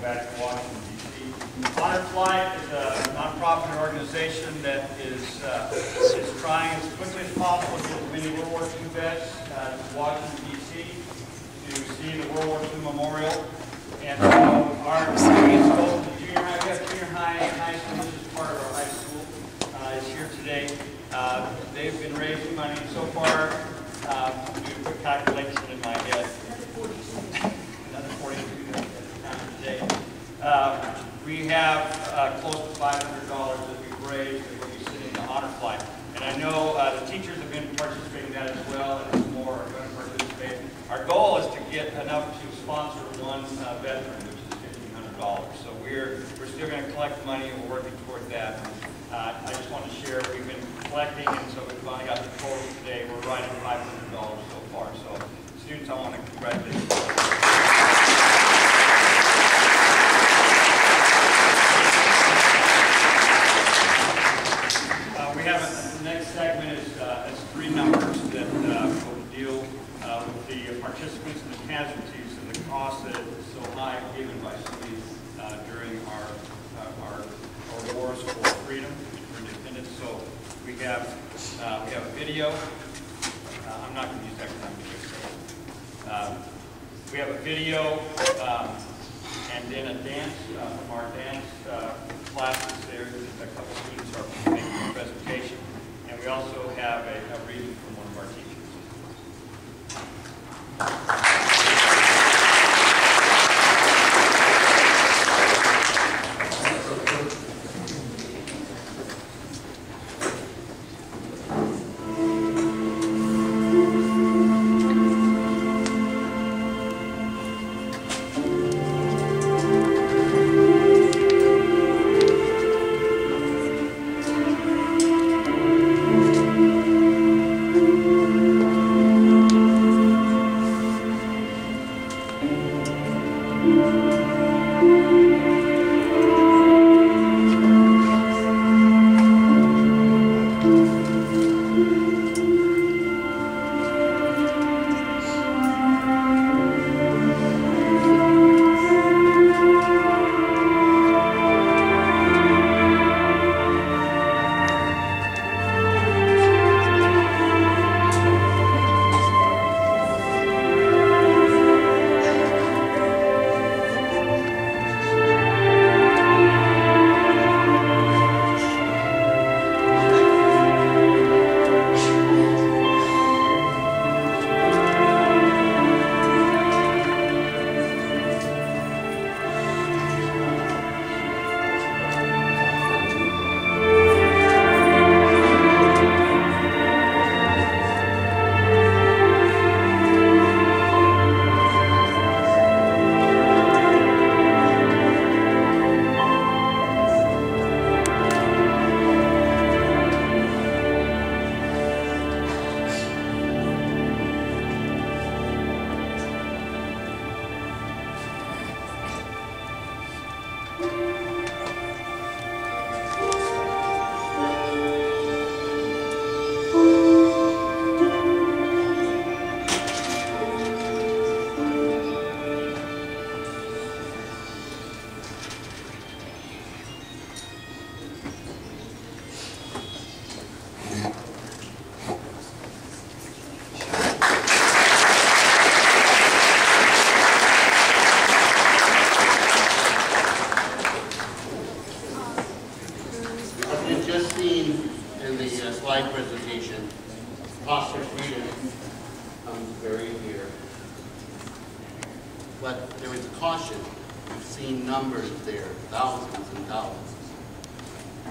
back to Washington, D.C. Honor Flight is a nonprofit organization that is trying as quickly as possible to get as many World War II vets to Washington, D.C. to see the World War II Memorial. And so our students go to the junior high. We have junior high school, which is part of our high school, is here today. They've been raising money so far. Do a quick calculation in my head. Another 42 today. We have close to $500 that we've raised that will be sitting in the Honor Flight. And I know the teachers have been participating in that as well, and some more are going to participate. Our goal is to get enough to sponsor one veteran, which is $1,500. So we're still going to collect the money, and we're working toward that. I just want to share, we've been collecting, and so we've finally got the total today. We're right at $500 so far. So students, I want to congratulate you. We have the next segment is three numbers that will deal with the participants and the casualties and the cost that is so high given by cities during our wars for freedom and for independence. So we have a video. I'm not going to use that because I'm video. We have a video and then a dance from our dance classes there. A couple students are making a presentation, and we also have a reading from one of our teachers.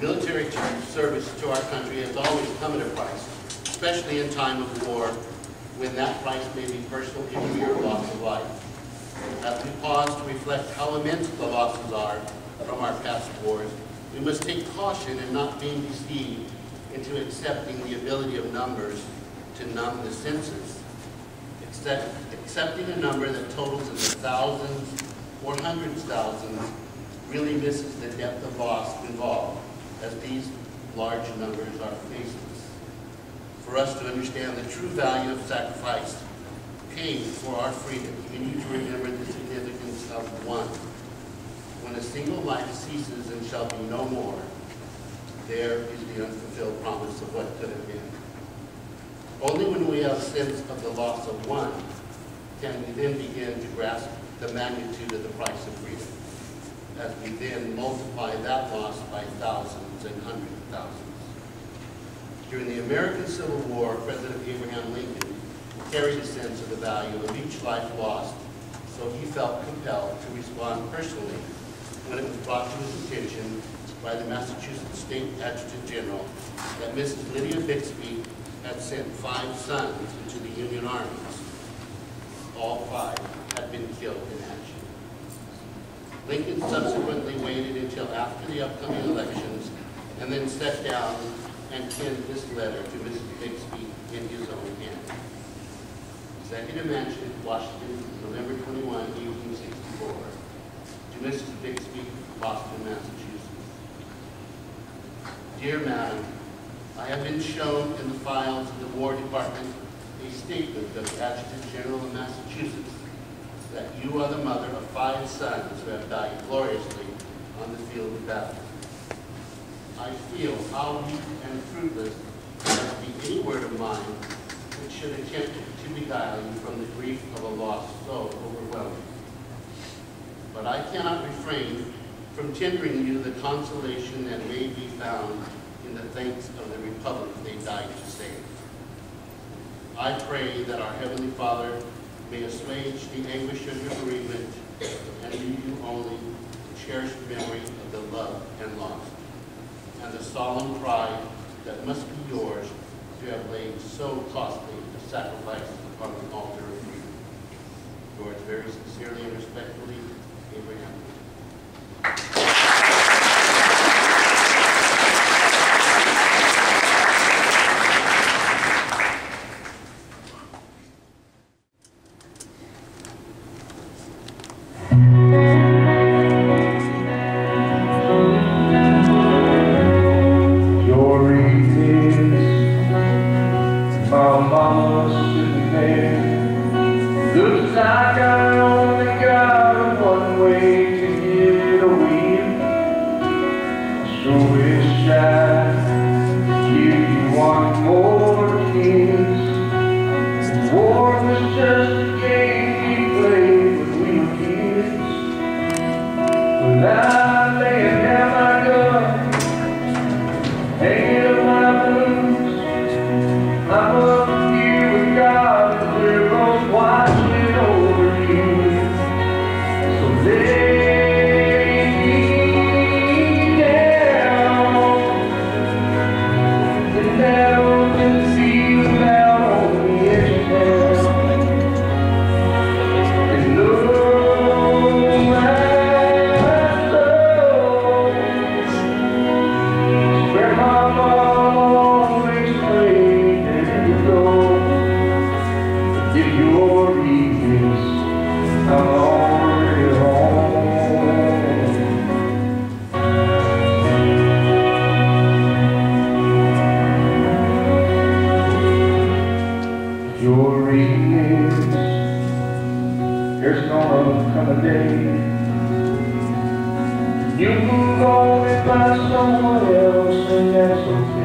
Military service to our country has always come at a price, especially in time of war, when that price may be personal injury or loss of life. As we pause to reflect how immense the losses are from our past wars, we must take caution in not being deceived into accepting the ability of numbers to numb the senses. Accepting a number that totals in the thousands or hundreds of thousands really misses the depth of loss involved, as these large numbers are faceless. For us to understand the true value of sacrifice paid for our freedom, we need to remember the significance of one. when a single life ceases and shall be no more, there is the unfulfilled promise of what could have been. Only when we have a sense of the loss of one can we then begin to grasp the magnitude of the price of freedom, as we then multiply that loss by thousands and hundreds of thousands. During the American Civil War, President Abraham Lincoln carried a sense of the value of each life lost, so he felt compelled to respond personally when it was brought to his attention by the Massachusetts State Adjutant General that Mrs. Lydia Bixby had sent 5 sons into the Union armies. All 5 had been killed in action. Lincoln subsequently waited until after the upcoming elections and then sat down and penned this letter to Mrs. Bixby in his own hand. Executive Mansion, Washington, November 21, 1864. To Mrs. Bixby, Boston, Massachusetts. Dear Madam, I have been shown in the files of the War Department a statement of the Adjutant General of Massachusetts that you are the mother of 5 sons who have died gloriously on the field of battle. I feel how weak and fruitless must be any word of mine which should attempt to beguile you from the grief of a loss so overwhelming. But I cannot refrain from tendering you the consolation that may be found in the thanks of the Republic they died to save. I pray that our Heavenly Father may assuage the anguish of your bereavement and leave you only the cherished memory of the love and loss, and the solemn pride that must be yours to have laid so costly a sacrifice upon the altar of freedom. Yours very sincerely and respectfully, Abraham. There's gonna come a day you move on and find someone else, and that's okay.